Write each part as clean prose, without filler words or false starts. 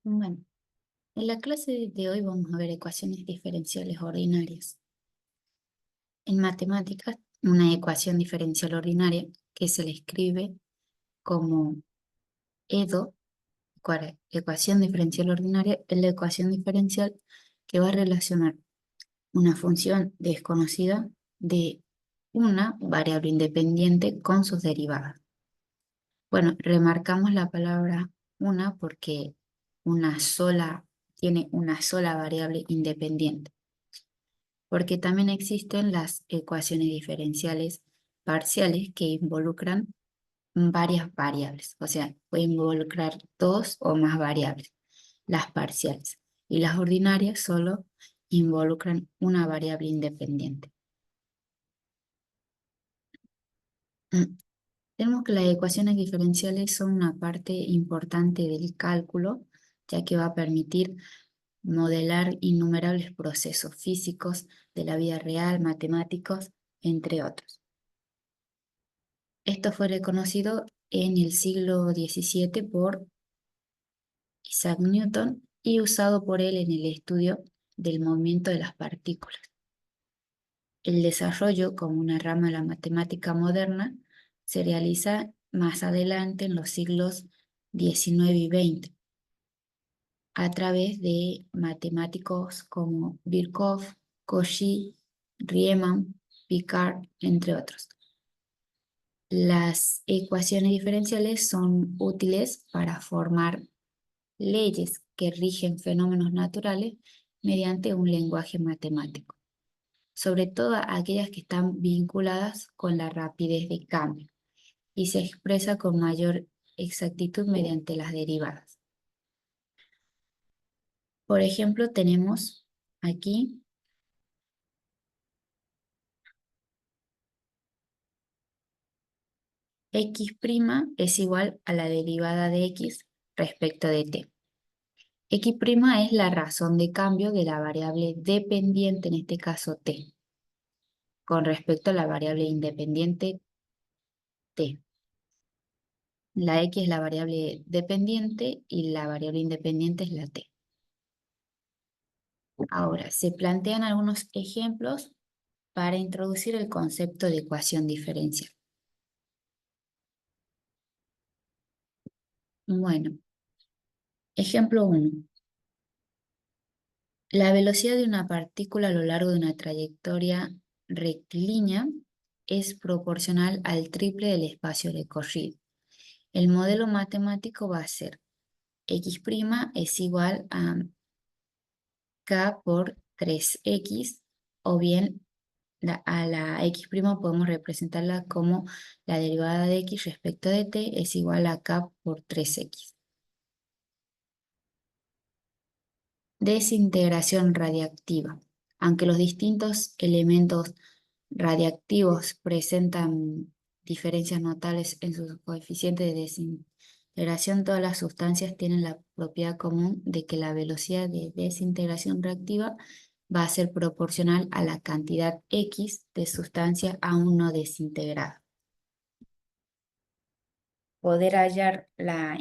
Bueno, en la clase de hoy vamos a ver ecuaciones diferenciales ordinarias. En matemáticas, una ecuación diferencial ordinaria que se le escribe como EDO, ecuación diferencial ordinaria, es la ecuación diferencial que va a relacionar una función desconocida de una variable independiente con sus derivadas. Bueno, remarcamos la palabra una porque tiene una sola variable independiente, porque también existen las ecuaciones diferenciales parciales que involucran varias variables, o sea, puede involucrar dos o más variables, las parciales, y las ordinarias solo involucran una variable independiente. Tenemos que las ecuaciones diferenciales son una parte importante del cálculo, ya que va a permitir modelar innumerables procesos físicos de la vida real, matemáticos, entre otros. Esto fue reconocido en el siglo XVII por Isaac Newton y usado por él en el estudio del movimiento de las partículas. El desarrollo como una rama de la matemática moderna se realiza más adelante en los siglos XIX y XX a través de matemáticos como Birkhoff, Cauchy, Riemann, Picard, entre otros. Las ecuaciones diferenciales son útiles para formar leyes que rigen fenómenos naturales mediante un lenguaje matemático, sobre todo aquellas que están vinculadas con la rapidez de cambio y se expresa con mayor exactitud mediante las derivadas. Por ejemplo, tenemos aquí x' es igual a la derivada de x respecto de t. X' es la razón de cambio de la variable dependiente, en este caso t, con respecto a la variable independiente t. La x es la variable dependiente y la variable independiente es la t. Ahora, se plantean algunos ejemplos para introducir el concepto de ecuación diferencial. Bueno, ejemplo 1. La velocidad de una partícula a lo largo de una trayectoria rectilínea es proporcional al triple del espacio recorrido. El modelo matemático va a ser x' es igual a k por 3x, o bien a la x' podemos representarla como la derivada de x respecto de t es igual a k por 3x. Desintegración radiactiva. Aunque los distintos elementos radiactivos presentan diferencias notables en sus coeficientes de desintegración, todas las sustancias tienen la propiedad común de que la velocidad de desintegración reactiva va a ser proporcional a la cantidad X de sustancia aún no desintegrada. Poder hallar la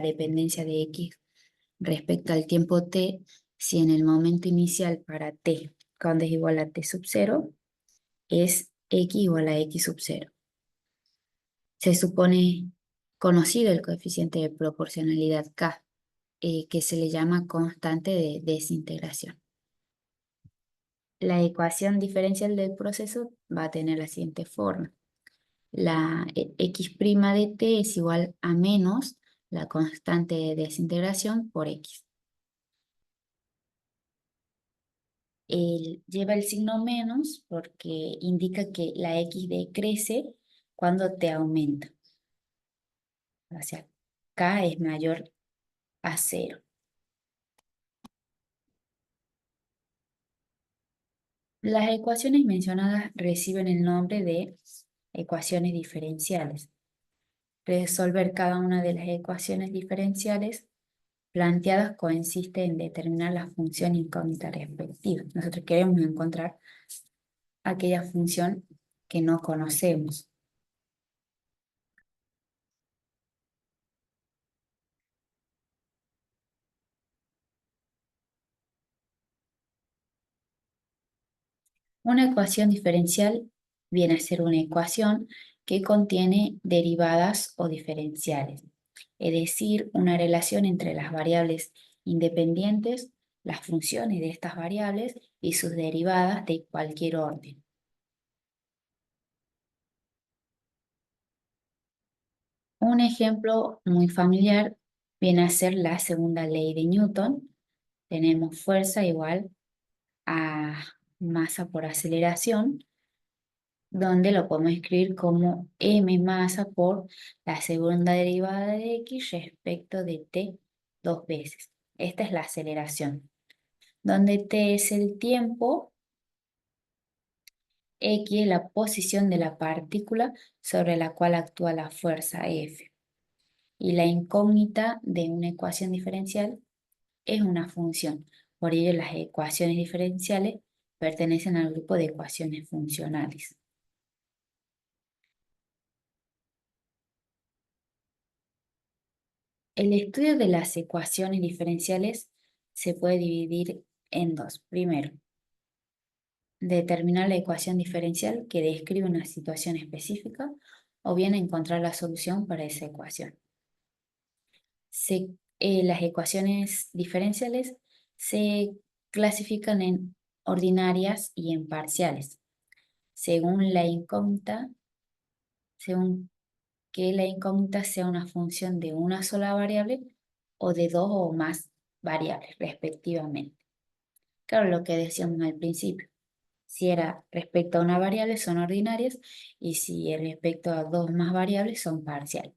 dependencia de X respecto al tiempo t si en el momento inicial para t, cuando es igual a t sub 0, es x igual a x sub 0. Se supone conocido el coeficiente de proporcionalidad k, que se le llama constante de desintegración. La ecuación diferencial del proceso va a tener la siguiente forma. La x' de t es igual a menos la constante de desintegración por x. Lleva el signo menos porque indica que la x decrece cuando t aumenta. O sea, k es mayor a 0. Las ecuaciones mencionadas reciben el nombre de ecuaciones diferenciales. Resolver cada una de las ecuaciones diferenciales planteadas consiste en determinar la función incógnita respectiva. Nosotros queremos encontrar aquella función que no conocemos. Una ecuación diferencial viene a ser una ecuación que contiene derivadas o diferenciales, es decir, una relación entre las variables independientes, las funciones de estas variables y sus derivadas de cualquier orden. Un ejemplo muy familiar viene a ser la segunda ley de Newton. Tenemos fuerza igual a masa por aceleración, donde lo podemos escribir como m masa por la segunda derivada de x respecto de t dos veces. Esta es la aceleración, donde t es el tiempo, x es la posición de la partícula sobre la cual actúa la fuerza F. Y la incógnita de una ecuación diferencial es una función. Por ello, las ecuaciones diferenciales pertenecen al grupo de ecuaciones funcionales. El estudio de las ecuaciones diferenciales se puede dividir en dos. Primero, determinar la ecuación diferencial que describe una situación específica o bien encontrar la solución para esa ecuación. Las ecuaciones diferenciales se clasifican en ordinarias y en parciales, según según que la incógnita sea una función de una sola variable o de dos o más variables, respectivamente. Claro, lo que decíamos al principio, si era respecto a una variable son ordinarias y si es respecto a dos más variables son parciales.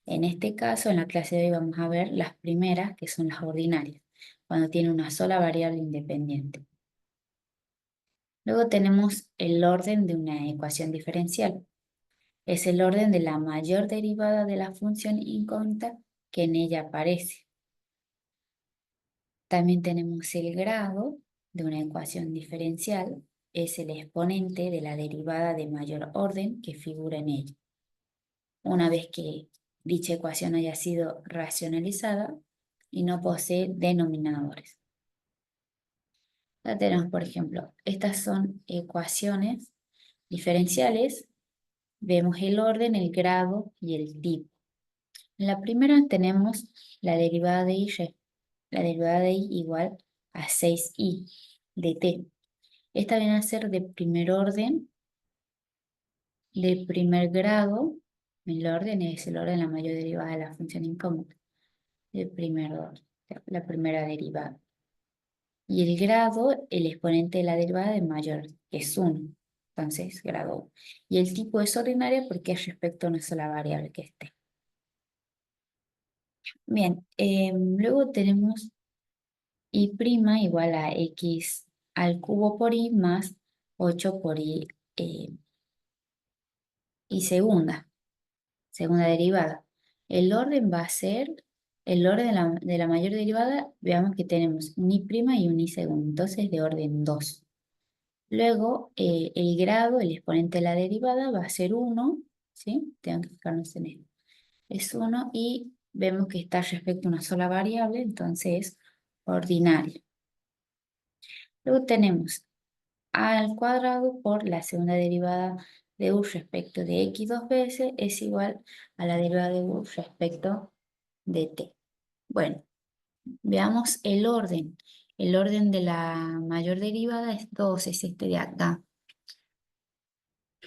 En este caso, en la clase de hoy vamos a ver las primeras, que son las ordinarias, cuando tiene una sola variable independiente. Luego tenemos el orden de una ecuación diferencial. Es el orden de la mayor derivada de la función incógnita que en ella aparece. También tenemos el grado de una ecuación diferencial, es el exponente de la derivada de mayor orden que figura en ella. Una vez que dicha ecuación haya sido racionalizada y no posee denominadores. Ya tenemos, por ejemplo, estas son ecuaciones diferenciales. Vemos el orden, el grado y el tipo. En la primera tenemos la derivada de y igual a 6i de t. Esta viene a ser de primer orden, de primer grado. El orden es el orden de la mayor derivada de la función incógnita. De primer orden, la primera derivada. Y el grado, el exponente de la derivada de mayor, que es 1. Entonces, grado 1. Y el tipo es ordinario porque es respecto a una sola variable que esté. Bien, luego tenemos y' igual a x al cubo por y más 8 por y segunda derivada. El orden va a ser, el orden de la mayor derivada, veamos que tenemos un y' y un y segundo, entonces de orden 2. Luego, el grado, el exponente de la derivada, va a ser 1, ¿sí? Tengo que fijarnos en esto. Es 1 y vemos que está respecto a una sola variable, entonces ordinario. Luego tenemos a al cuadrado por la segunda derivada de u respecto de x dos veces es igual a la derivada de u respecto de t. Bueno, veamos el orden. El orden de la mayor derivada es 2, es este de acá.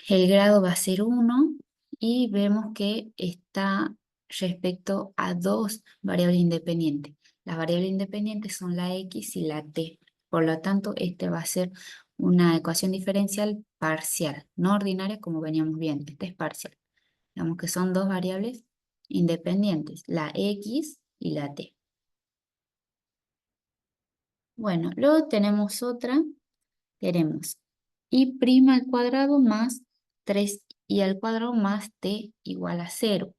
El grado va a ser 1 y vemos que está respecto a dos variables independientes. Las variables independientes son la x y la t. Por lo tanto, este va a ser una ecuación diferencial parcial, no ordinaria como veníamos viendo. Este es parcial. Digamos que son dos variables independientes, la x y la t. Bueno, luego tenemos otra. Tenemos y' al cuadrado más 3i al cuadrado más t igual a 0.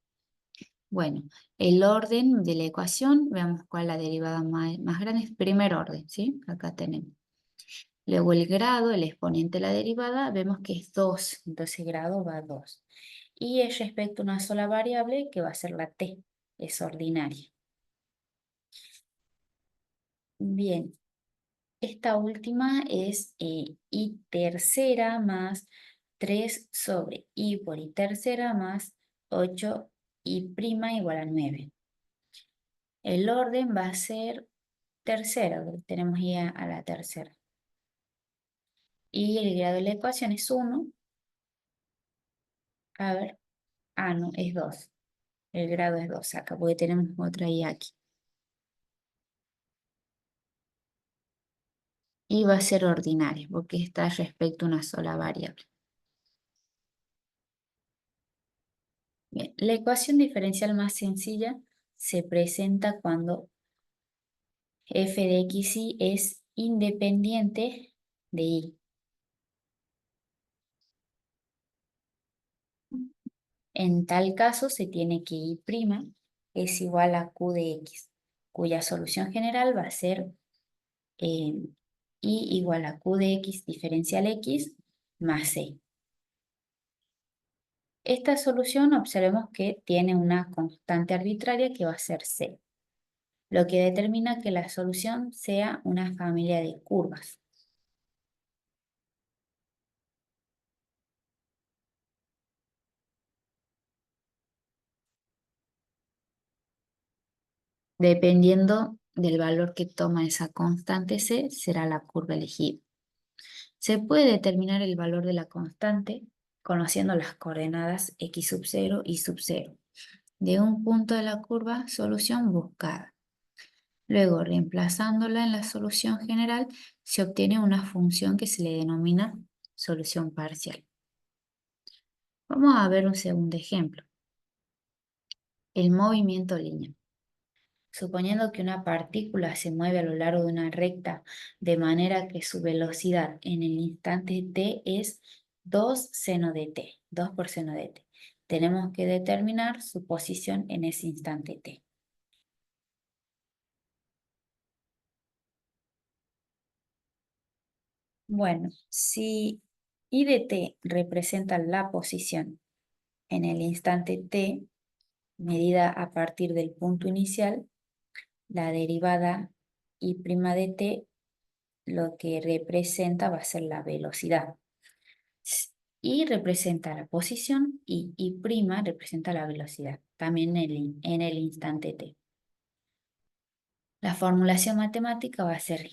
Bueno, el orden de la ecuación, veamos cuál es la derivada más grande, es primer orden, ¿sí? Acá tenemos. Luego el grado, el exponente de la derivada, vemos que es 2, entonces grado va a 2. Y es respecto a una sola variable que va a ser la t, es ordinaria. Bien, esta última es i tercera más 3 sobre i por i tercera más 8 i prima igual a 9. El orden va a ser tercera, porque tenemos i a la tercera. Y el grado de la ecuación es 1. A ver, no, es 2. El grado es 2 acá, porque tenemos otra i aquí. Y va a ser ordinaria, porque está respecto a una sola variable. Bien, la ecuación diferencial más sencilla se presenta cuando f de x y es independiente de y. En tal caso se tiene que y' es igual a q de x, cuya solución general va a ser y igual a q de x diferencial x más c. Esta solución observemos que tiene una constante arbitraria que va a ser c, lo que determina que la solución sea una familia de curvas. Dependiendo del valor que toma esa constante c, será la curva elegida. Se puede determinar el valor de la constante conociendo las coordenadas x sub 0 y sub 0 de un punto de la curva solución buscada. Luego, reemplazándola en la solución general, se obtiene una función que se le denomina solución parcial. Vamos a ver un segundo ejemplo. El movimiento lineal. Suponiendo que una partícula se mueve a lo largo de una recta de manera que su velocidad en el instante t es 2 seno de t, 2 por seno de t. Tenemos que determinar su posición en ese instante t. Bueno, si i de t representa la posición en el instante t, medida a partir del punto inicial, la derivada i' de t lo que representa va a ser la velocidad. Y representa la posición y i' representa la velocidad, también en el instante t. La formulación matemática va a ser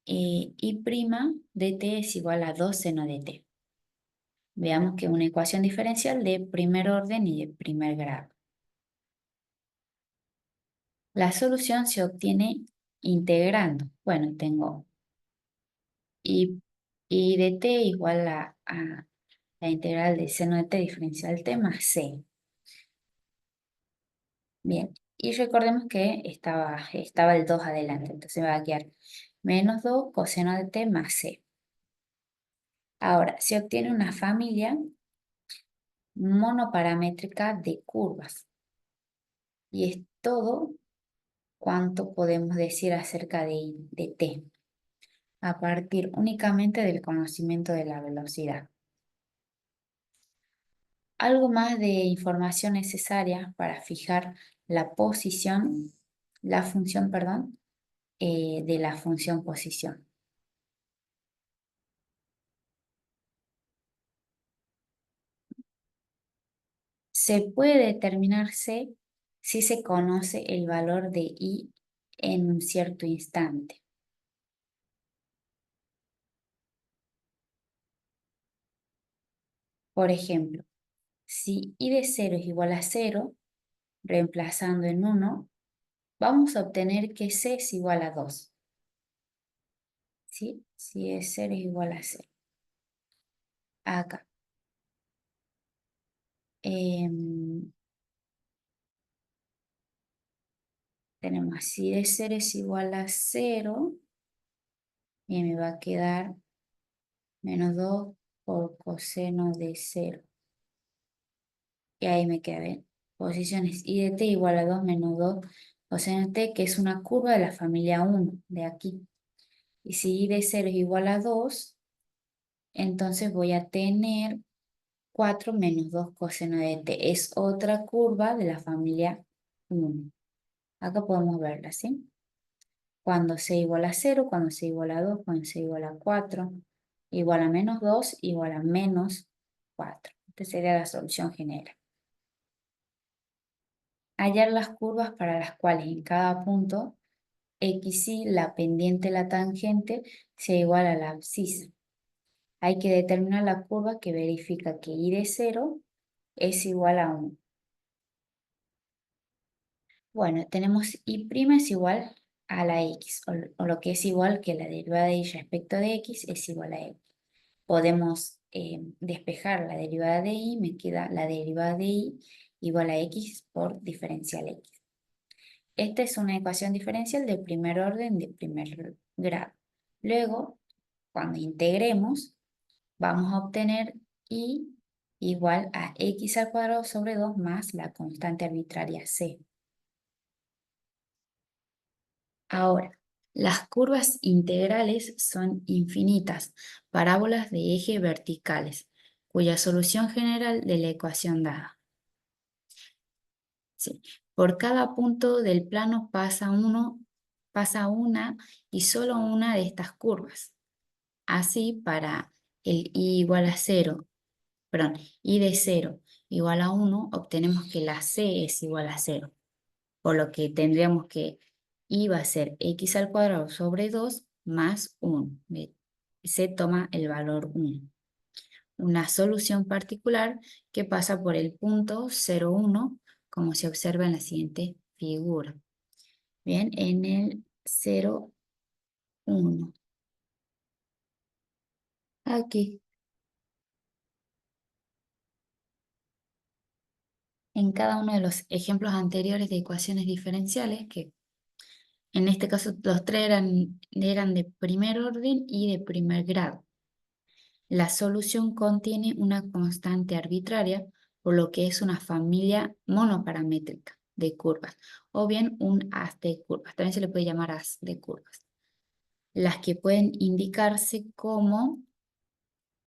i' de t es igual a 2 seno de t. Veamos que es una ecuación diferencial de primer orden y de primer grado. La solución se obtiene integrando. Bueno, tengo i de t igual a la integral de seno de t diferencial t más c. Bien, y recordemos que estaba el 2 adelante, entonces me va a quedar menos 2 coseno de t más c. Ahora, se obtiene una familia monoparamétrica de curvas. Y es todo cuanto podemos decir acerca de t, a partir únicamente del conocimiento de la velocidad. Algo más de información necesaria para fijar la posición, la función, perdón, de la función posición. Se puede determinar C si se conoce el valor de I en un cierto instante. Por ejemplo, si I de 0 es igual a 0, reemplazando en 1, vamos a obtener que C es igual a 2. ¿Sí? Si es 0 es igual a 0. Acá. Tenemos si de 0 es igual a 0, y me va a quedar menos 2 por coseno de 0. Y ahí me queda bien. Posiciones i de t igual a 2 menos 2 coseno de t, que es una curva de la familia 1 de aquí. Y si y de 0 es igual a 2, entonces voy a tener 4 menos 2 coseno de t. Es otra curva de la familia 1. Acá podemos verla, ¿sí? Cuando c igual a 0, cuando c igual a 2, cuando c igual a 4, igual a menos 2, igual a menos 4. Esta sería la solución general. Hallar las curvas para las cuales en cada punto x y la pendiente, la tangente, sea igual a la abscisa. Hay que determinar la curva que verifica que y de 0 es igual a 1. Bueno, tenemos y' es igual a la x, o lo que es igual que la derivada de y respecto de x es igual a x. Podemos despejar la derivada de y, me queda la derivada de y igual a x por diferencial x. Esta es una ecuación diferencial de primer orden, de primer grado. Luego, cuando integremos, vamos a obtener y igual a x al cuadrado sobre 2 más la constante arbitraria c. Ahora, las curvas integrales son infinitas, parábolas de eje verticales, cuya solución general de la ecuación dada. Sí. Por cada punto del plano pasa una y solo una de estas curvas. Así, para el y igual a 0, perdón, y de 0 igual a 1, obtenemos que la c es igual a 0. Por lo que tendríamos que y va a ser x al cuadrado sobre 2 más 1. Se toma el valor 1. Una solución particular que pasa por el punto 0,1, como se observa en la siguiente figura. Bien, en el 0,1. Aquí. En cada uno de los ejemplos anteriores de ecuaciones diferenciales, que en este caso los tres eran de primer orden y de primer grado. La solución contiene una constante arbitraria, por lo que es una familia monoparamétrica de curvas, o bien un haz de curvas. También se le puede llamar haz de curvas. Las que pueden indicarse como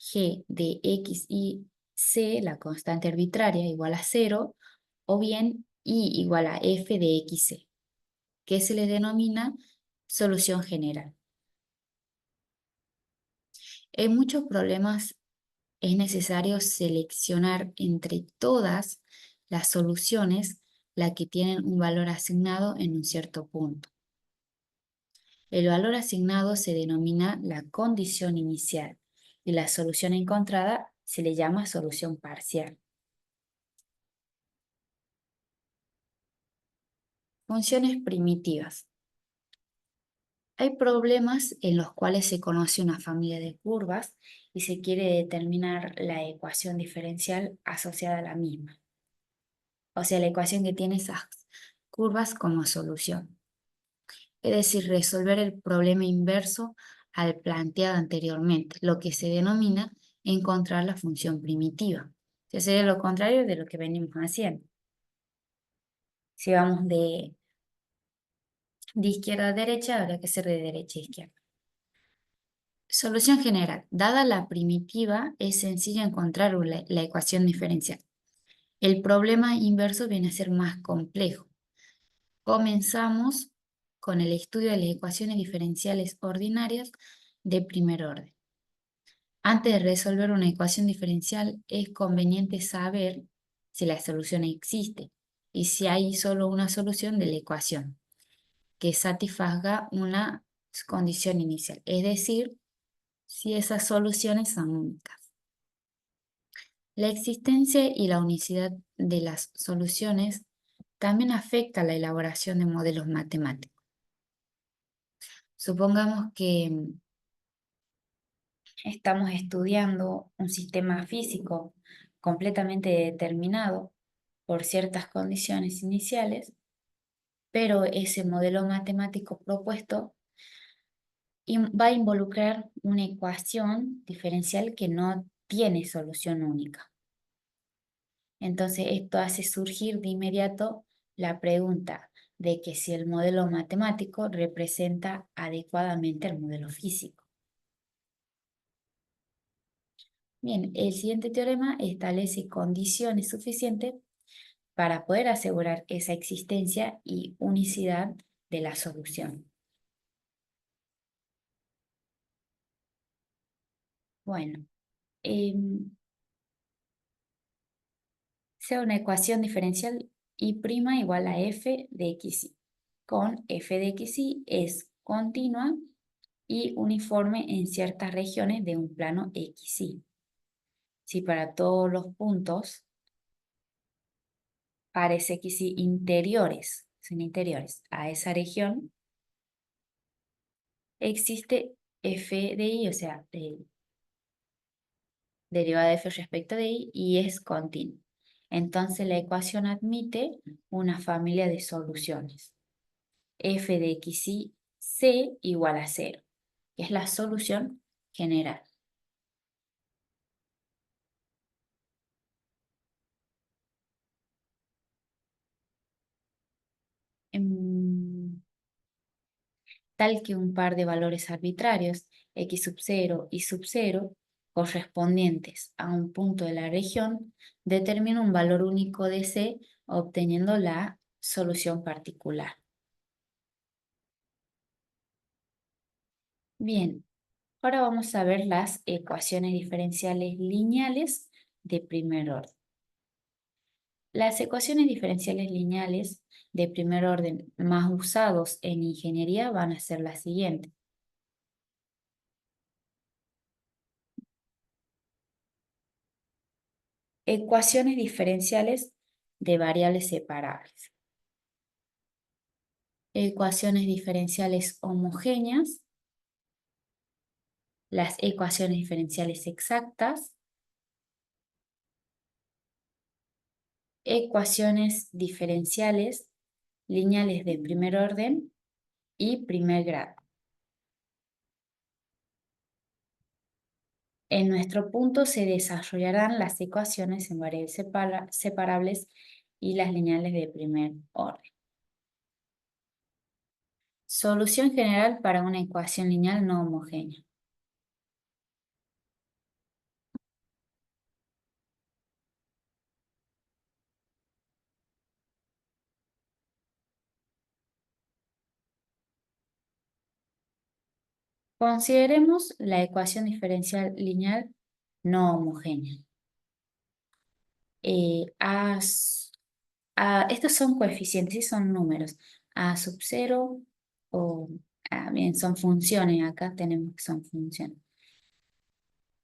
g de x y c, la constante arbitraria, igual a 0, o bien y igual a f de xc, que se le denomina solución general. En muchos problemas es necesario seleccionar entre todas las soluciones la que tienen un valor asignado en un cierto punto. El valor asignado se denomina la condición inicial y la solución encontrada se le llama solución parcial. Funciones primitivas. Hay problemas en los cuales se conoce una familia de curvas y se quiere determinar la ecuación diferencial asociada a la misma. O sea, la ecuación que tiene esas curvas como solución. Es decir, resolver el problema inverso al planteado anteriormente, lo que se denomina encontrar la función primitiva. Que sería lo contrario de lo que venimos haciendo. Si vamos de izquierda a derecha, habrá que ser de derecha a izquierda. Solución general. Dada la primitiva, es sencillo encontrar la ecuación diferencial. El problema inverso viene a ser más complejo. Comenzamos con el estudio de las ecuaciones diferenciales ordinarias de primer orden. Antes de resolver una ecuación diferencial, es conveniente saber si la solución existe y si hay solo una solución de la ecuación que satisfaga una condición inicial, es decir, si esas soluciones son únicas. La existencia y la unicidad de las soluciones también afecta la elaboración de modelos matemáticos. Supongamos que estamos estudiando un sistema físico completamente determinado por ciertas condiciones iniciales, pero ese modelo matemático propuesto va a involucrar una ecuación diferencial que no tiene solución única. Entonces esto hace surgir de inmediato la pregunta, de que si el modelo matemático representa adecuadamente el modelo físico. Bien, el siguiente teorema establece condiciones suficientes para poder asegurar esa existencia y unicidad de la solución. Bueno, sea una ecuación diferencial y' igual a f de xy, con f de xy es continua y uniforme en ciertas regiones de un plano xy. Si para todos los puntos pares xy interiores, son interiores a esa región, existe f de y, o sea, derivada de f respecto de y es continua. Entonces la ecuación admite una familia de soluciones. F de xy c igual a 0, que es la solución general. Tal que un par de valores arbitrarios, x sub 0 y sub 0, correspondientes a un punto de la región, determina un valor único de C, obteniendo la solución particular. Bien, ahora vamos a ver las ecuaciones diferenciales lineales de primer orden. Las ecuaciones diferenciales lineales de primer orden más usados en ingeniería van a ser las siguientes. Ecuaciones diferenciales de variables separables. Ecuaciones diferenciales homogéneas. Las ecuaciones diferenciales exactas. Ecuaciones diferenciales lineales de primer orden y primer grado. En nuestro punto se desarrollarán las ecuaciones en variables separables y las lineales de primer orden. Solución general para una ecuación lineal no homogénea. Consideremos la ecuación diferencial lineal no homogénea. Estos son coeficientes y son números. A sub 0 o, bien, son funciones. Acá tenemos que son funciones.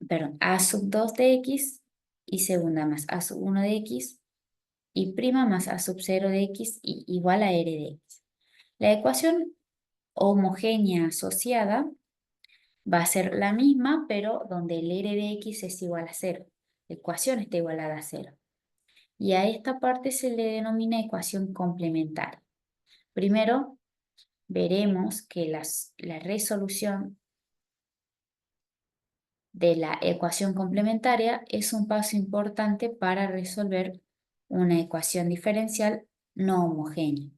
Perdón, a sub 2 de x y segunda más a sub 1 de x y prima más a sub 0 de x y igual a r de x. La ecuación homogénea asociada va a ser la misma, pero donde el r de x es igual a 0. La ecuación está igualada a 0. Y a esta parte se le denomina ecuación complementaria. Primero, veremos que la resolución de la ecuación complementaria es un paso importante para resolver una ecuación diferencial no homogénea.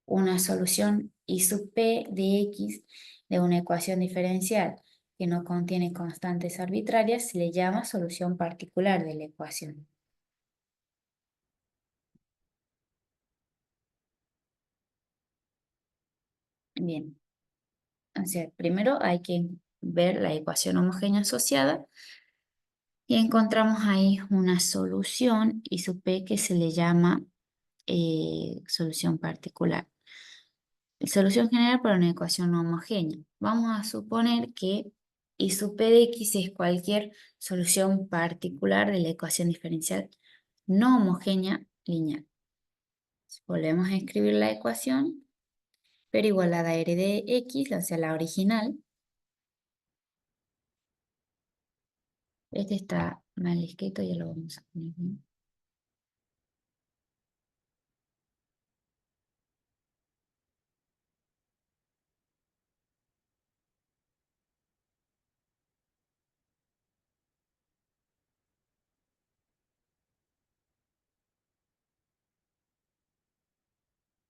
Una solución I sub P de X de una ecuación diferencial que no contiene constantes arbitrarias se le llama solución particular de la ecuación. Bien, o sea, primero hay que ver la ecuación homogénea asociada y encontramos ahí una solución I sub P que se le llama solución particular. Solución general para una ecuación no homogénea. Vamos a suponer que I sub P de X es cualquier solución particular de la ecuación diferencial no homogénea lineal. Volvemos a escribir la ecuación, pero igualada a R de X, o sea, la original. Este está mal escrito, ya lo vamos a poner bien.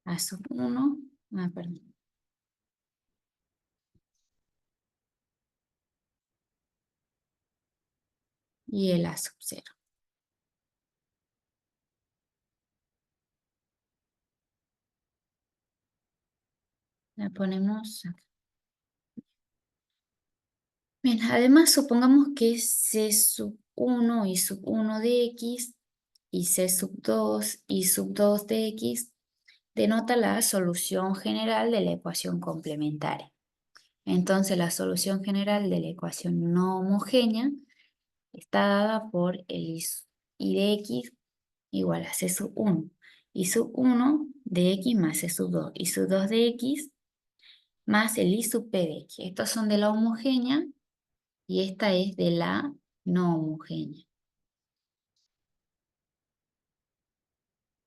A sub 1, perdón, y el A sub 0. La ponemos acá. Bien, además supongamos que C sub 1 y sub 1 de X y C sub 2 y sub 2 de X denota la solución general de la ecuación complementaria. Entonces la solución general de la ecuación no homogénea está dada por el I de X igual a C sub 1 y sub 1 de X más C sub 2 y sub 2 de X más el I sub P de X. Estos son de la homogénea y esta es de la no homogénea.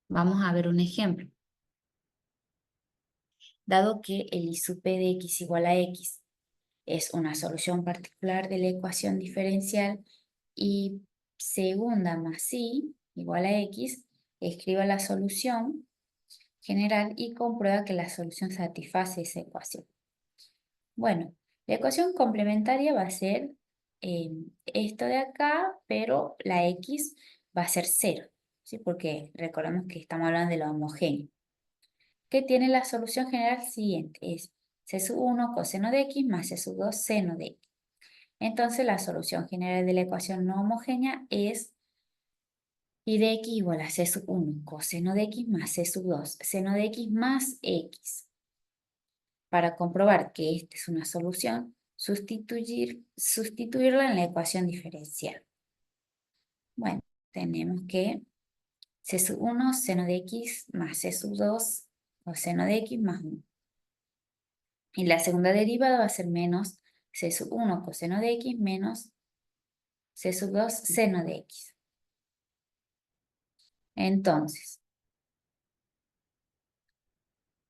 Vamos a ver un ejemplo. Dado que el I sub P de X igual a X es una solución particular de la ecuación diferencial y segunda más I igual a X, escriba la solución general y comprueba que la solución satisface esa ecuación. Bueno, la ecuación complementaria va a ser esto de acá, pero la X va a ser 0, ¿sí? Porque recordemos que estamos hablando de la homogénea. Que tiene la solución general siguiente, es C sub 1 coseno de X más C sub 2 seno de X. Entonces la solución general de la ecuación no homogénea es I de X igual a C sub 1 coseno de X más C sub 2 seno de X más X. Para comprobar que esta es una solución, sustituirla en la ecuación diferencial. Bueno, tenemos que C sub 1 seno de X más C sub 2 coseno de X más 1. Y la segunda derivada va a ser menos C sub 1 coseno de X menos C sub 2 seno de X. Entonces,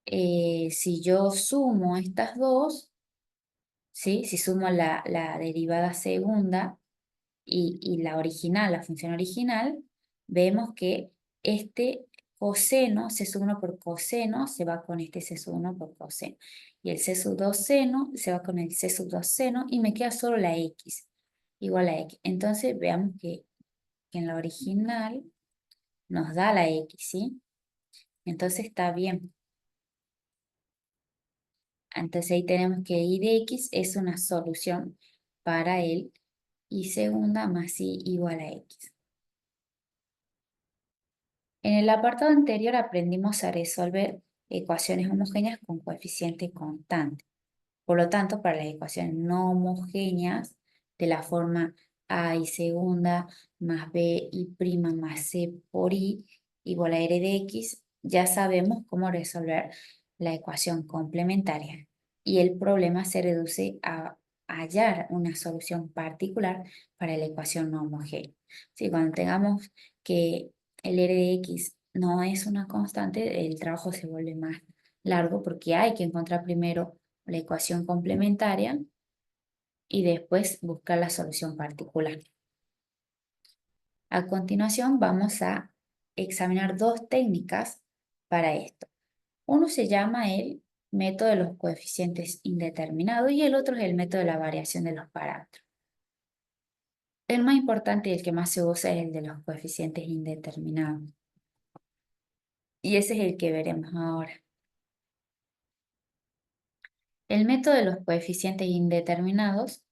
si yo sumo estas dos, ¿sí? Si sumo la derivada segunda y la original, la función original, vemos que este coseno, C sub 1 por coseno, se va con este C sub 1 por coseno. Y el C sub 2 seno se va con el C sub 2 seno y me queda solo la X, igual a X. Entonces veamos que en la original nos da la X, ¿sí? Entonces está bien. Entonces ahí tenemos que I de X es una solución para el I segunda más I igual a X. En el apartado anterior aprendimos a resolver ecuaciones homogéneas con coeficiente constante. Por lo tanto, para las ecuaciones no homogéneas de la forma A y segunda más B y prima más C por I igual a R de X, ya sabemos cómo resolver la ecuación complementaria. Y el problema se reduce a hallar una solución particular para la ecuación no homogénea. Si cuando tengamos que el R de X no es una constante, el trabajo se vuelve más largo porque hay que encontrar primero la ecuación complementaria y después buscar la solución particular. A continuación vamos a examinar dos técnicas para esto. Uno se llama el método de los coeficientes indeterminados y el otro es el método de la variación de los parámetros. El más importante y el que más se usa es el de los coeficientes indeterminados. Y ese es el que veremos ahora. El método de los coeficientes indeterminados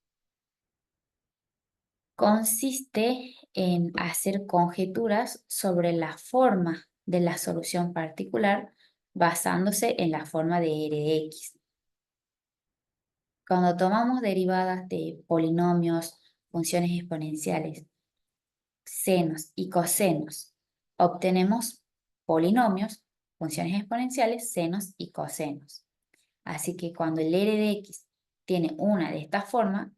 consiste en hacer conjeturas sobre la forma de la solución particular basándose en la forma de R de X. Cuando tomamos derivadas de polinomios, funciones exponenciales, senos y cosenos, obtenemos polinomios, funciones exponenciales, senos y cosenos. Así que cuando el R de X tiene una de estas formas,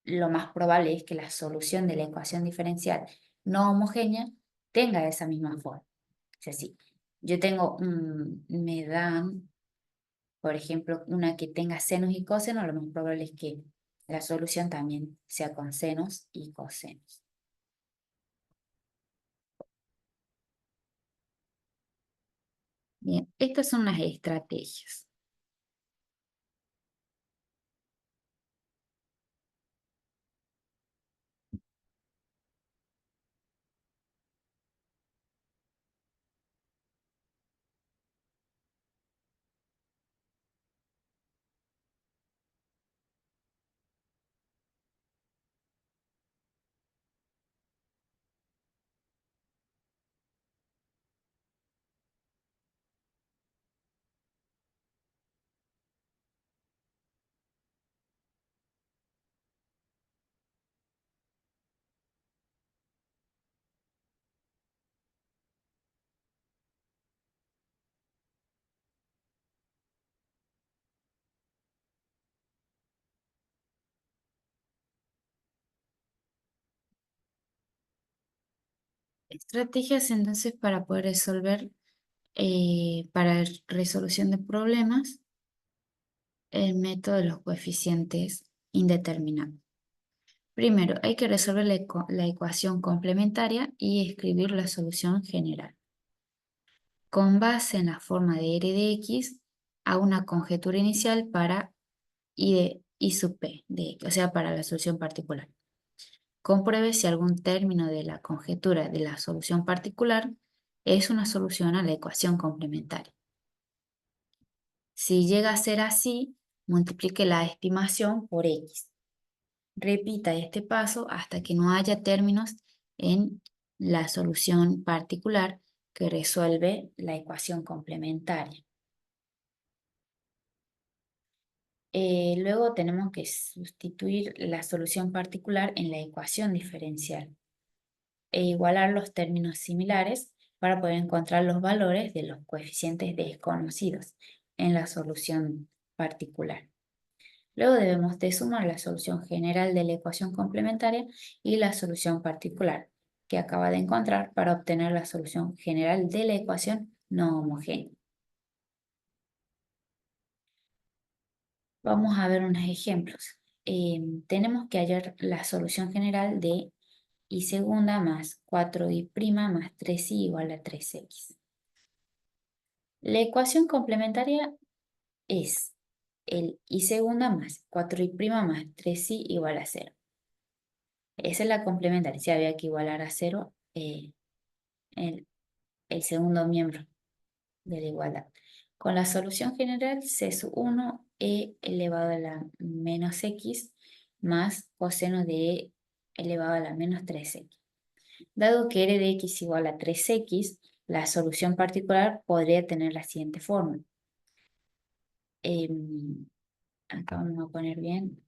lo más probable es que la solución de la ecuación diferencial no homogénea tenga esa misma forma. Es decir, yo tengo, me dan, por ejemplo, una que tenga senos y cosenos, lo más probable es que la solución también sea con senos y cosenos. Bien, estas son las estrategias. Estrategias entonces para poder resolver, para resolución de problemas, el método de los coeficientes indeterminados. Primero, hay que resolver la ecuación complementaria y escribir la solución general. Con base en la forma de R de X, a una conjetura inicial para I sub P de X, o sea, para la solución particular. Compruebe si algún término de la conjetura de la solución particular es una solución a la ecuación complementaria. Si llega a ser así, multiplique la estimación por X. Repita este paso hasta que no haya términos en la solución particular que resuelve la ecuación complementaria. Luego tenemos que sustituir la solución particular en la ecuación diferencial e igualar los términos similares para poder encontrar los valores de los coeficientes desconocidos en la solución particular. Luego debemos de sumar la solución general de la ecuación complementaria y la solución particular que acaba de encontrar para obtener la solución general de la ecuación no homogénea. Vamos a ver unos ejemplos. Tenemos que hallar la solución general de y segunda más 4y' más 3y igual a 3x. La ecuación complementaria es el y segunda más 4y' más 3y igual a 0. Esa es la complementaria. Si había que igualar a 0 el segundo miembro de la igualdad. Con la solución general, C sub 1 e elevado a la menos x más coseno de e elevado a la menos 3x. Dado que r de x igual a 3x, la solución particular podría tener la siguiente forma. Acá vamos a poner bien.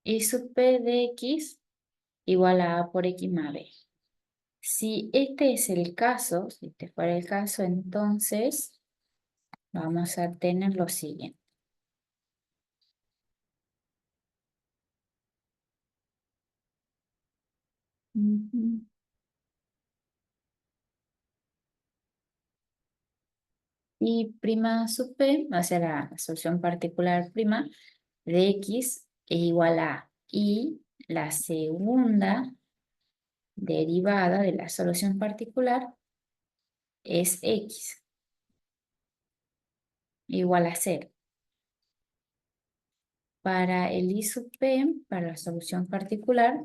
Y sub p de x igual a por x más b. Si este es el caso, si este fuera el caso, entonces vamos a tener lo siguiente. Ujú. Y prima sub p, o sea, la solución particular prima de x es igual a y la segunda derivada de la solución particular es x igual a 0. Para el I sub p, para la solución particular,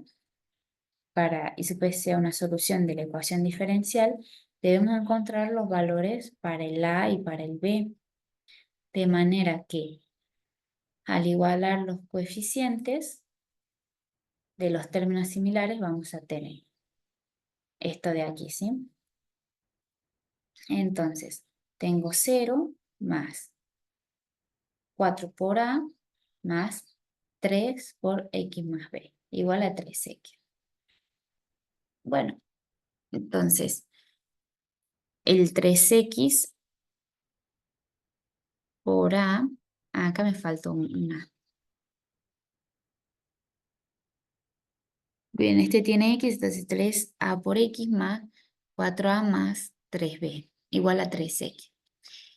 para I sub p sea una solución de la ecuación diferencial, debemos encontrar los valores para el a y para el b, de manera que al igualar los coeficientes de los términos similares vamos a tener esto de aquí, ¿sí? Entonces, tengo 0 más 4 por a más 3 por x más b, igual a 3x. Bueno, entonces, el 3x por A. Acá me faltó una. Bien, este tiene X, entonces 3A por X más 4A más 3B, igual a 3X.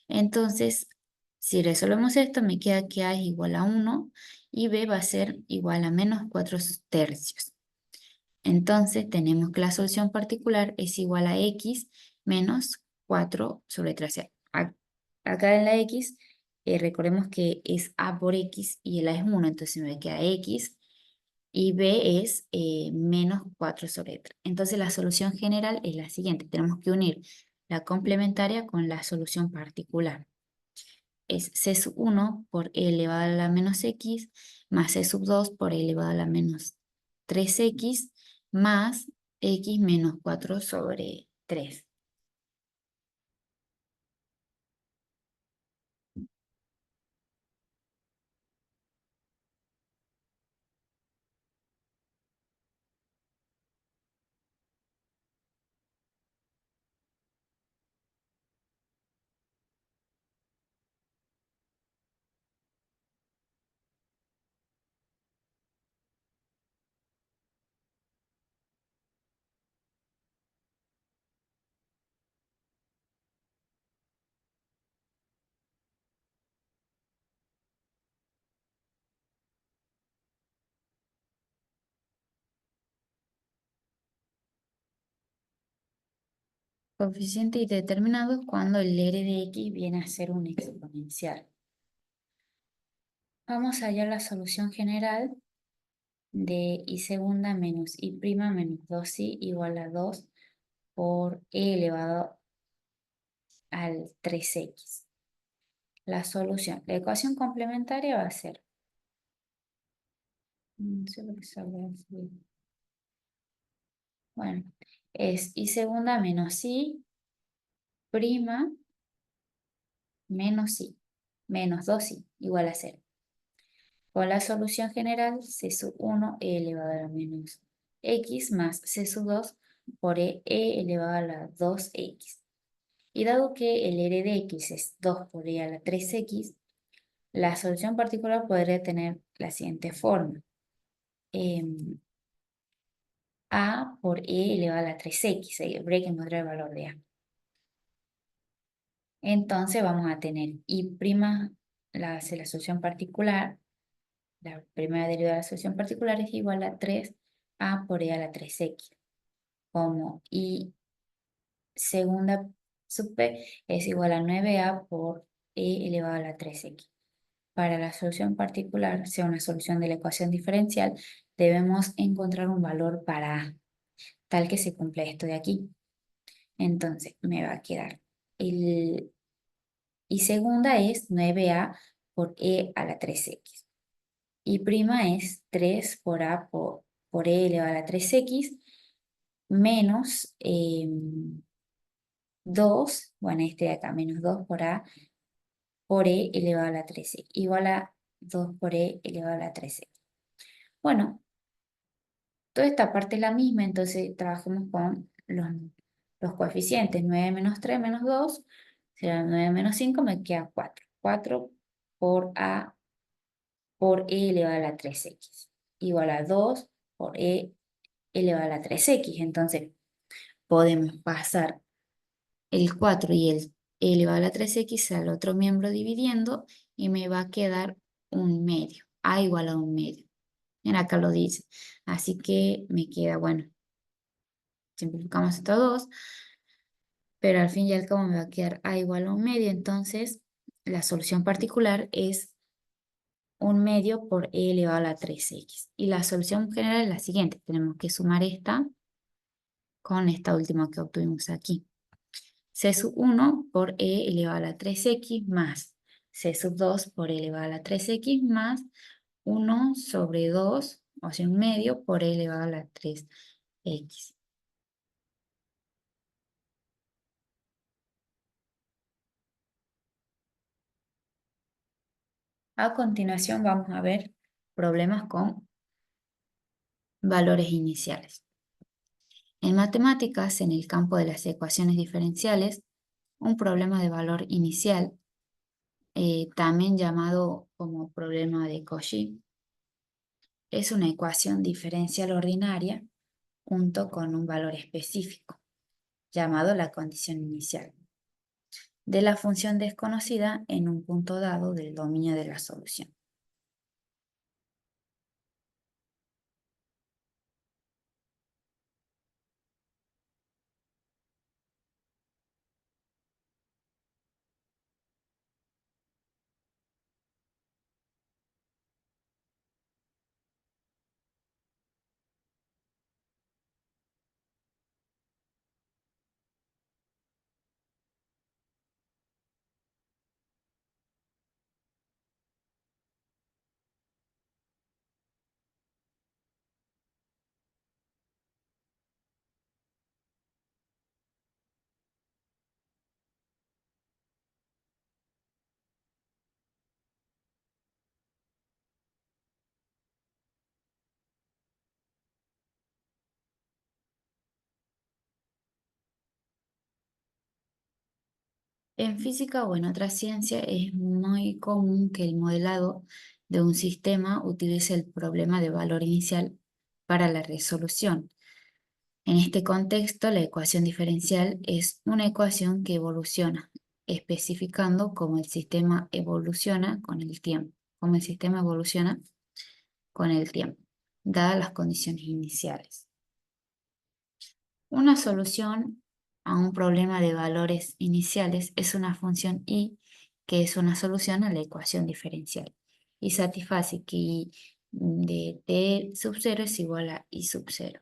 Entonces, si resolvemos esto, me queda que A es igual a 1 y B va a ser igual a menos 4 tercios. Entonces, tenemos que la solución particular es igual a X menos 4 sobre 3. Acá en la X, recordemos que es A por X y el A es 1, entonces me queda X y B es menos 4 sobre 3. Entonces, la solución general es la siguiente. Tenemos que unir la complementaria con la solución particular. Es C sub 1 por E elevado a la menos X más C sub 2 por E elevado a la menos 3X más X menos 4 sobre 3. Coeficientes indeterminados cuando el R de X viene a ser un exponencial. Vamos a hallar la solución general de y segunda menos y prima menos 2i igual a 2 por e elevado al 3x. La solución, la ecuación complementaria va a ser, no sé por qué sale así. Bueno, es y segunda menos i prima menos i, menos 2i igual a 0. Con la solución general, c sub 1 e elevado a la menos x más c sub 2 por e elevado a la 2x. Y dado que el r de x es 2 por e a la 3x, la solución particular podría tener la siguiente forma. A por e elevado a la 3x, habría que encontrar el valor de a. Entonces vamos a tener y prima, la solución particular, la primera derivada de la solución particular es igual a 3a por e a la 3x, como y segunda sub p es igual a 9a por e elevado a la 3x. Para la solución particular, sea una solución de la ecuación diferencial, debemos encontrar un valor para a, tal que se cumpla esto de aquí. Entonces, me va a quedar el y segunda es 9a por e a la 3x. Y prima es 3 por a por e elevado a la 3x menos 2, bueno, este de acá, menos 2 por a por e elevado a la 3x, igual a 2 por e elevado a la 3x. Bueno, toda esta parte es la misma, entonces trabajemos con los coeficientes. 9 menos 3 menos 2, será 9 menos 5, me queda 4. 4 por a por e elevado a la 3x, igual a 2 por e elevado a la 3x. Entonces, podemos pasar el 4 y el e elevado a la 3x al otro miembro dividiendo y me va a quedar un medio. A igual a un medio. Mira, acá lo dice. Así que me queda, bueno, simplificamos estos dos, pero al fin y al cabo me va a quedar a igual a un medio. Entonces, la solución particular es un medio por e elevado a la 3x. Y la solución general es la siguiente. Tenemos que sumar esta con esta última que obtuvimos aquí. C sub 1 por e elevado a la 3x más C sub 2 por e elevado a la 3x más 1 sobre 2, o sea, un medio por e elevado a la 3x. A continuación vamos a ver problemas con valores iniciales. En matemáticas, en el campo de las ecuaciones diferenciales, un problema de valor inicial también llamado como problema de Cauchy. Es una ecuación diferencial ordinaria junto con un valor específico, llamado la condición inicial, de la función desconocida en un punto dado del dominio de la solución. En física o en otra ciencia es muy común que el modelado de un sistema utilice el problema de valor inicial para la resolución. En este contexto, la ecuación diferencial es una ecuación que evoluciona, especificando cómo el sistema evoluciona con el tiempo, cómo el sistema evoluciona con el tiempo, dadas las condiciones iniciales. Una solución a un problema de valores iniciales es una función y que es una solución a la ecuación diferencial y satisface que y de t sub 0 es igual a i sub 0.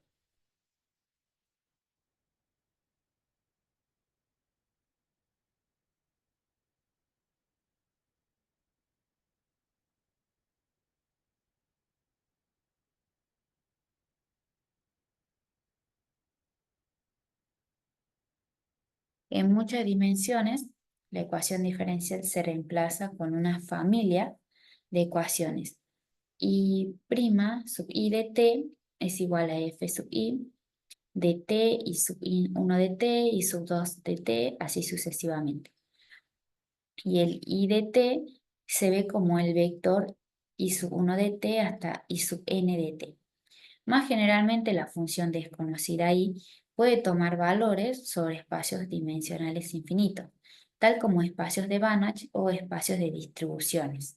En muchas dimensiones, la ecuación diferencial se reemplaza con una familia de ecuaciones. Y' sub i de t es igual a f sub i de t y sub i 1 de t y sub 2 de t, así sucesivamente. Y el i de t se ve como el vector i sub 1 de t hasta i sub n de t. Más generalmente, la función desconocida i puede tomar valores sobre espacios dimensionales infinitos, tal como espacios de Banach o espacios de distribuciones.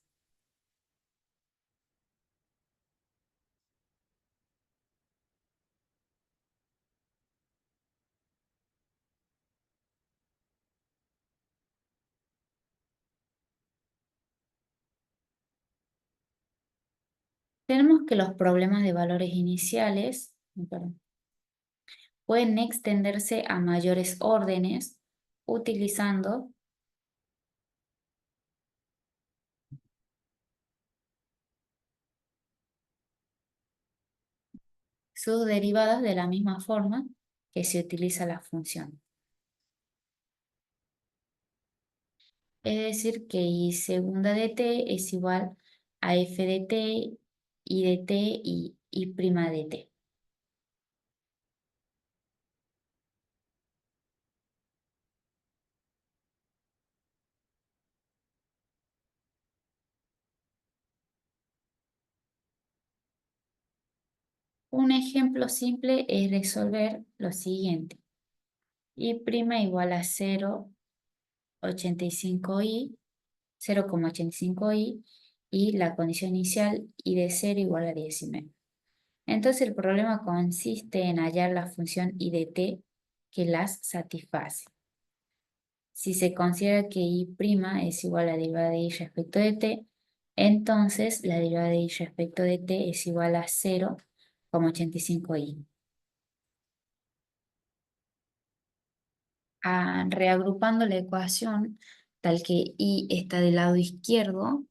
Tenemos que los problemas de valores iniciales, perdón, pueden extenderse a mayores órdenes utilizando sus derivadas de la misma forma que se utiliza la función. Es decir, que i segunda de t es igual a f de t, i de t y i' de t. Un ejemplo simple es resolver lo siguiente. I' igual a 0,85i, 0,85i y la condición inicial i de 0 igual a 19. Entonces el problema consiste en hallar la función i de t que las satisface. Si se considera que i' es igual a la derivada de i respecto de t, entonces la derivada de i respecto de t es igual a 0,85i. Reagrupando la ecuación, tal que i está del lado izquierdo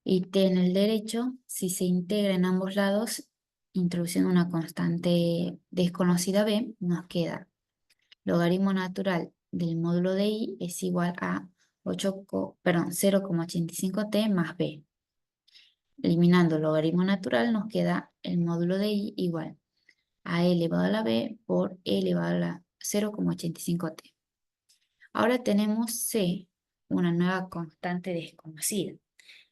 y t en el derecho, si se integra en ambos lados, introduciendo una constante desconocida b, nos queda logaritmo natural del módulo de i es igual a 0,85t más b. Eliminando el logaritmo natural nos queda el módulo de i igual a e elevado a la b por e elevado a la 0,85t. Ahora tenemos c una nueva constante desconocida,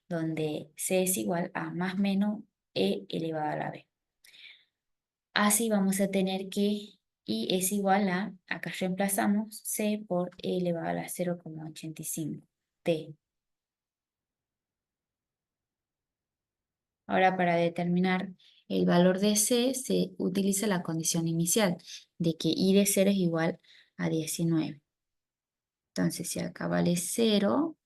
donde c es igual a más menos e elevado a la b. Así vamos a tener que y es igual a, acá reemplazamos c por e elevado a la 0,85 t. Ahora para determinar el valor de c se utiliza la condición inicial de que y de 0 es igual a 19. Entonces si acá vale 0,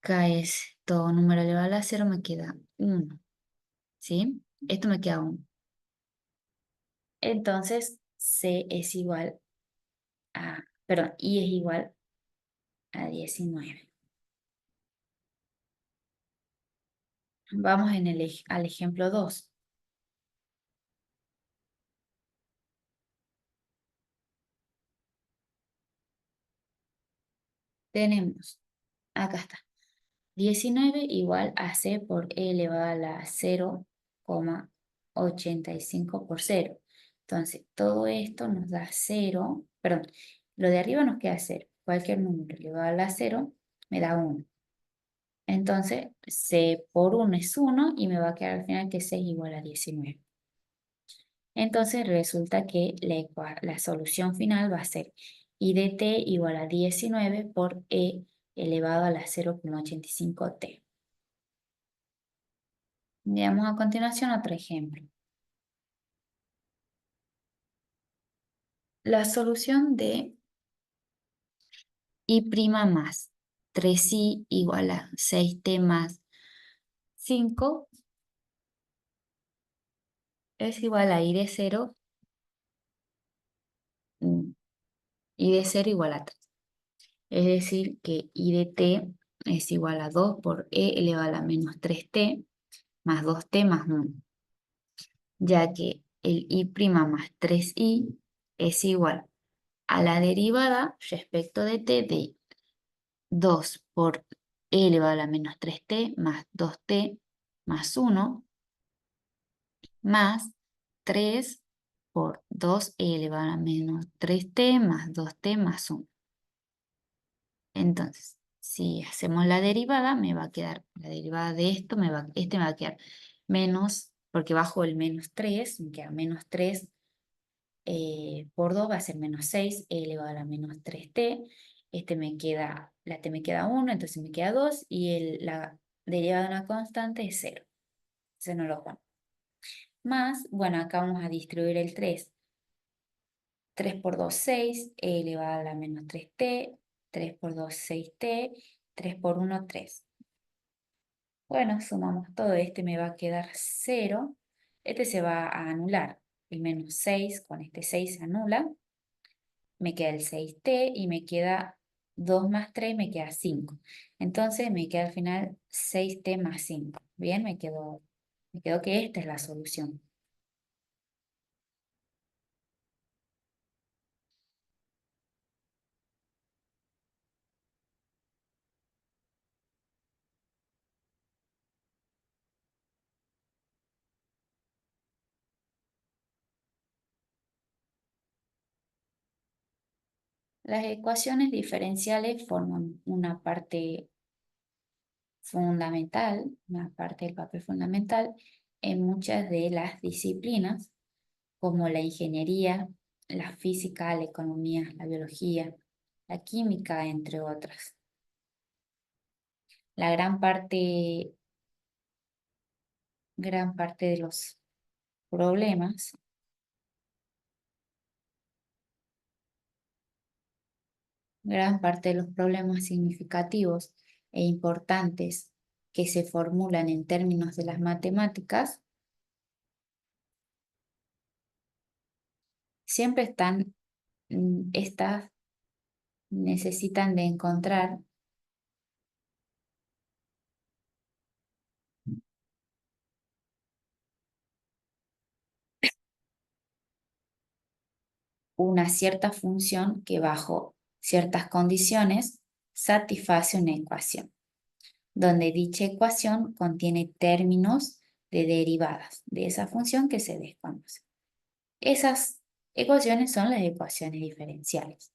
acá es todo número elevado a la 0, me queda 1. ¿Sí? Esto me queda 1. Entonces c es igual a, perdón, y es igual a 19. Vamos al ejemplo 2. Tenemos, acá está, 19 igual a c por e elevado a la 0,85 por 0. Entonces, todo esto nos da 0, perdón, lo de arriba nos queda 0. Cualquier número elevado a la 0 me da 1. Entonces, c por 1 es 1 y me va a quedar al final que c es igual a 19. Entonces resulta que la solución final va a ser I de t igual a 19 por e elevado a la 0,85t. Veamos a continuación otro ejemplo. La solución de I' más 3i igual a 6t más 5 es igual a I de 0, I de 0 igual a 3. Es decir, que I de t es igual a 2 por e elevado a la menos 3t más 2t más 1, ya que el I' más 3i es igual a la derivada respecto de t de 2 por e elevado a la menos 3t más 2t más 1 más 3 por 2e elevado a la menos 3t más 2t más 1. Entonces, si hacemos la derivada, me va a quedar, la derivada de esto, este me va a quedar menos, porque bajo el menos 3, me queda menos 3 por 2 va a ser menos 6, e elevado a la menos 3t. La t me queda 1, entonces me queda 2, y la derivada de una constante es 0. Entonces no lo pongo. Más, bueno, acá vamos a distribuir el 3. 3 por 2, 6, e elevado a la menos 3t, 3 por 2, 6t, 3 por 1, 3. Bueno, sumamos todo, este me va a quedar 0, este se va a anular, el menos 6 con este 6 se anula, me queda el 6t y me queda 2 más 3, me queda 5. Entonces me queda al final 6t más 5. Bien, me quedó que esta es la solución. Las ecuaciones diferenciales forman una parte fundamental, una parte del papel fundamental en muchas de las disciplinas, como la ingeniería, la física, la economía, la biología, la química, entre otras. La gran parte de los problemas, gran parte de los problemas significativos e importantes que se formulan en términos de las matemáticas siempre estas necesitan de encontrar una cierta función que bajo ciertas condiciones satisface una ecuación, donde dicha ecuación contiene términos de derivadas de esa función que se desconoce. Esas ecuaciones son las ecuaciones diferenciales.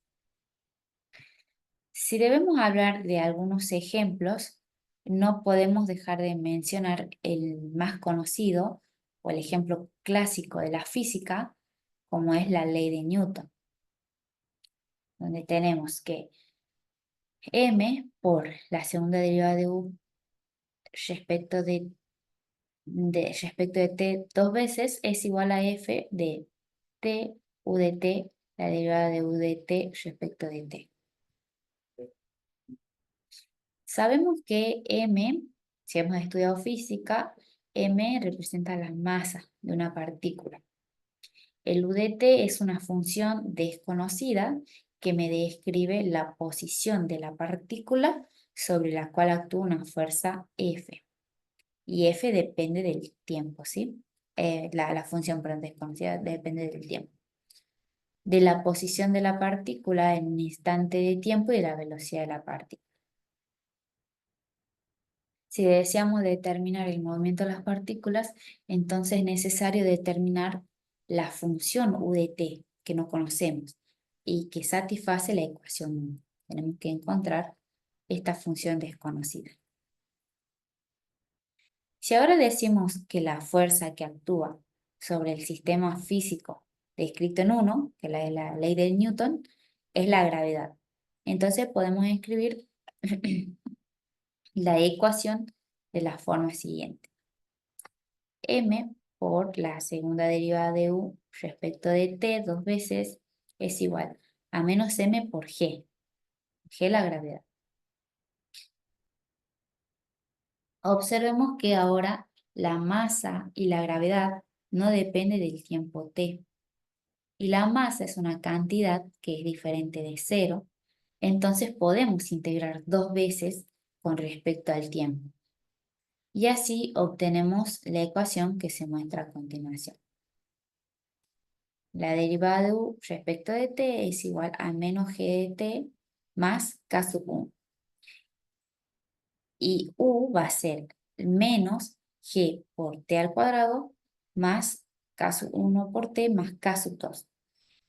Si debemos hablar de algunos ejemplos, no podemos dejar de mencionar el más conocido o el ejemplo clásico de la física, como es la ley de Newton, donde tenemos que m por la segunda derivada de u respecto respecto de t dos veces es igual a f de t u de t, la derivada de u de t respecto de t. Sabemos que m, si hemos estudiado física, m representa la masa de una partícula. El u de t es una función desconocida que me describe la posición de la partícula sobre la cual actúa una fuerza F. Y F depende del tiempo, ¿sí? La función, perdón, desconocida depende del tiempo. De la posición de la partícula en un instante de tiempo y de la velocidad de la partícula. Si deseamos determinar el movimiento de las partículas, entonces es necesario determinar la función u de t que no conocemos y que satisface la ecuación 1. Tenemos que encontrar esta función desconocida. Si ahora decimos que la fuerza que actúa sobre el sistema físico descrito en 1, que es la ley de Newton, es la gravedad, entonces podemos escribir la ecuación de la forma siguiente. M por la segunda derivada de u respecto de t dos veces es igual a menos m por g. G la gravedad. Observemos que ahora la masa y la gravedad no dependen del tiempo t. Y la masa es una cantidad que es diferente de cero. Entonces podemos integrar dos veces con respecto al tiempo. Y así obtenemos la ecuación que se muestra a continuación. La derivada de u respecto de t es igual a menos g de t más k sub 1. Y u va a ser menos g por t al cuadrado más k sub 1 por t más k sub 2.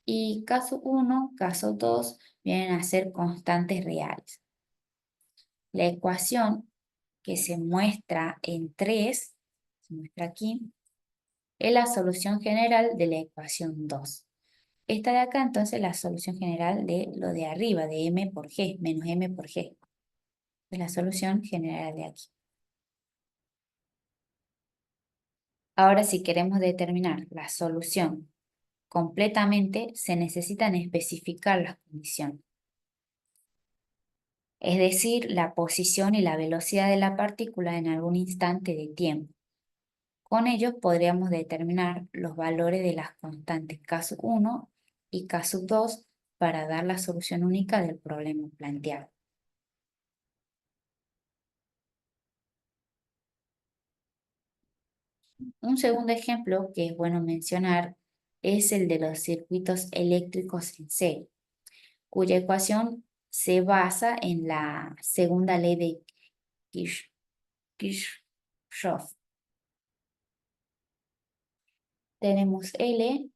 Y k sub 1, k sub 2 vienen a ser constantes reales. La ecuación que se muestra en 3, se muestra aquí, es la solución general de la ecuación 2. Esta de acá entonces es la solución general de lo de arriba, de m por g, menos m por g. Es la solución general de aquí. Ahora, si queremos determinar la solución completamente, se necesitan especificar las condiciones. Es decir, la posición y la velocidad de la partícula en algún instante de tiempo. Con ellos podríamos determinar los valores de las constantes k sub 1 y k sub 2 para dar la solución única del problema planteado. Un segundo ejemplo que es bueno mencionar es el de los circuitos eléctricos en serie, cuya ecuación se basa en la segunda ley de Kirchhoff. Tenemos L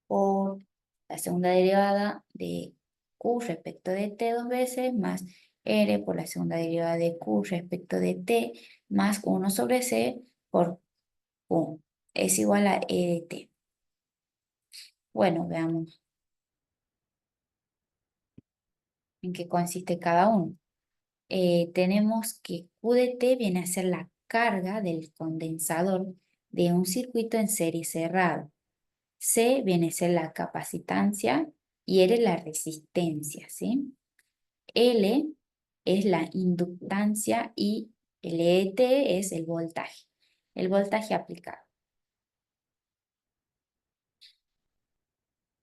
por la segunda derivada de Q respecto de T dos veces, más R por la segunda derivada de Q respecto de T, más 1 sobre C por Q. Es igual a E de T. Bueno, veamos en qué consiste cada uno. Tenemos que Q de T viene a ser la carga del condensador de un circuito en serie cerrado. C viene a ser la capacitancia y R la resistencia, ¿sí? L es la inductancia y el ET es el voltaje aplicado.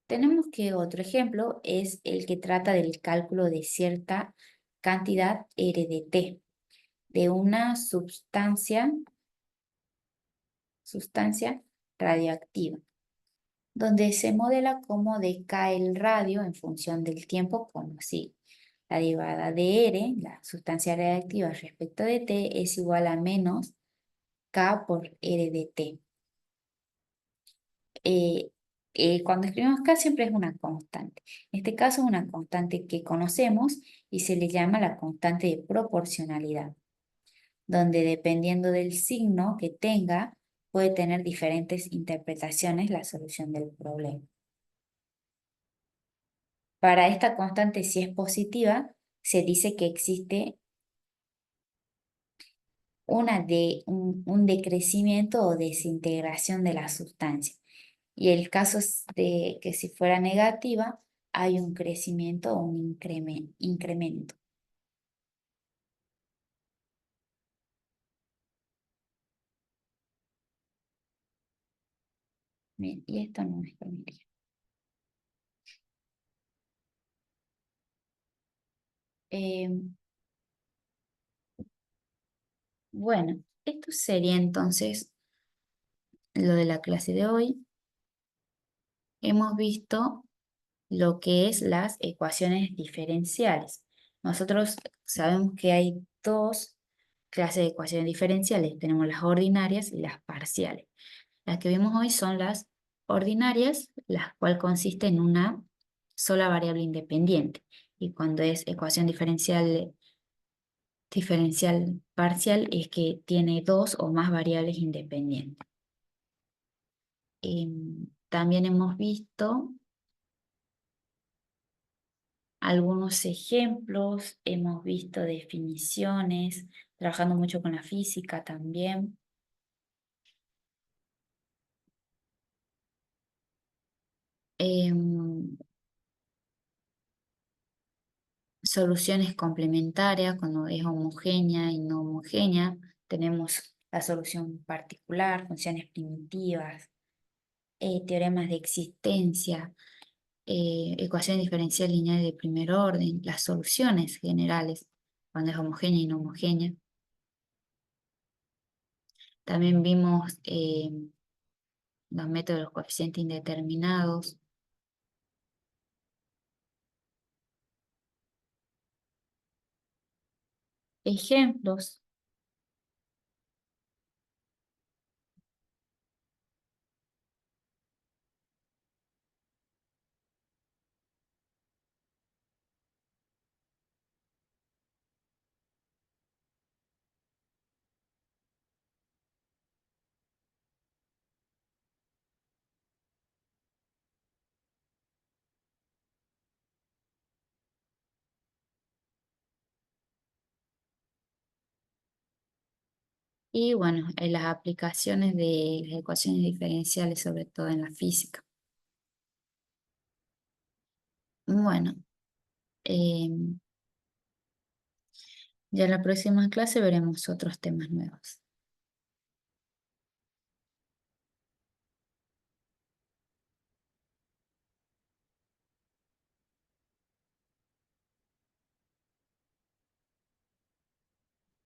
Tenemos que otro ejemplo es el que trata del cálculo de cierta cantidad R de T de una sustancia radioactiva, donde se modela cómo decae el radio en función del tiempo, como si la derivada de R, la sustancia radioactiva respecto de T, es igual a menos K por R de T. Cuando escribimos K siempre es una constante. En este caso es una constante que conocemos y se le llama la constante de proporcionalidad, donde dependiendo del signo que tenga, puede tener diferentes interpretaciones la solución del problema. Para esta constante, si es positiva, se dice que existe un decrecimiento o desintegración de la sustancia. Y el caso es de que si fuera negativa, hay un crecimiento o un incremento. Bien, y esto no es familiar. Bueno, esto sería entonces lo de la clase de hoy. Hemos visto lo que es las ecuaciones diferenciales. Nosotros sabemos que hay dos clases de ecuaciones diferenciales. Tenemos las ordinarias y las parciales. Las que vimos hoy son las ordinarias, las cual consiste en una sola variable independiente. Y cuando es ecuación diferencial parcial es que tiene dos o más variables independientes. También hemos visto algunos ejemplos, hemos visto definiciones, trabajando mucho con la física también. Em, Soluciones complementarias, cuando es homogénea y no homogénea, tenemos la solución particular, funciones primitivas, teoremas de existencia, ecuación diferencial lineal de primer orden, las soluciones generales, cuando es homogénea y no homogénea. También vimos los métodos de los coeficientes indeterminados. Ejemplos. Y bueno, las aplicaciones de las ecuaciones diferenciales, sobre todo en la física. Bueno, em, ya en la próxima clase veremos otros temas nuevos.